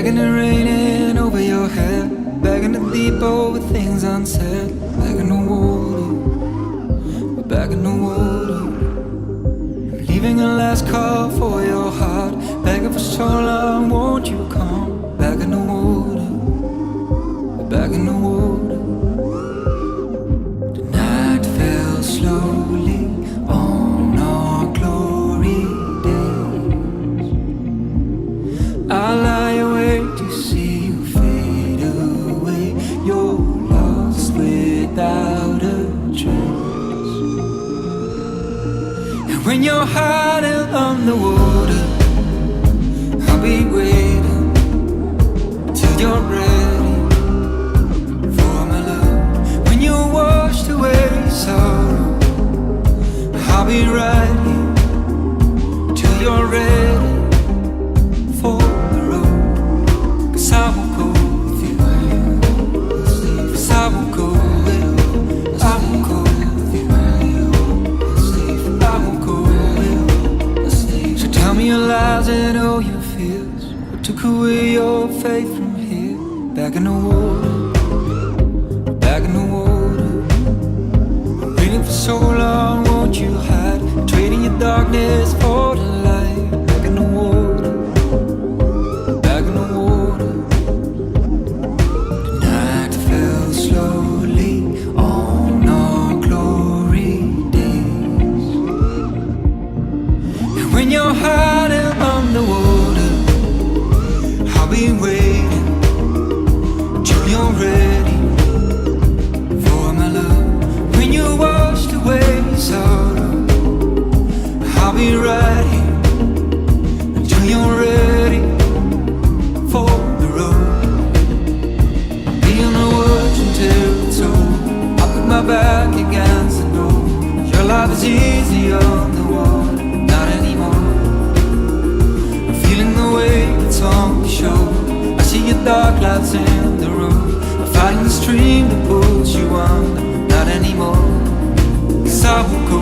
begging and raining over your head, begging to deep over things unsaid, begging the water, we're begging the water. I'm leaving a last call for your heart, begging for so long, won't you come? Begging the water, we're begging the water. The night fell slowly on our glory days. I lie awake to see you fade away. You're lost without a trace. And when you're hiding on the water, I'll be waiting till you're ready for my love. When you washed away sorrow, I'll be right here till you're ready for the road. 'Cause I won't go with you, 'cause I won't go with you, I won't go with you, I won't go with you. So tell me your lies and all your fears, what took away your faith from here? Back in the water, back in the water. Waiting for so long, won't you hide? Trading your darkness for the light. Back in the water, back in the water. The night fell slowly on our glory days. And when you're hiding on the water, I'll be waiting till you're ready for my love. When you washed away sorrow, I'll be right here until you're ready for the road. I'll be on the woods until it's over. I'll put my back against the door. Your life is easy on the water, not anymore. I'm feeling the weight that's on your shoulder. I see your dark lights in the road. I'm fighting the stream that pulls you under, not anymore. 'Cause I will go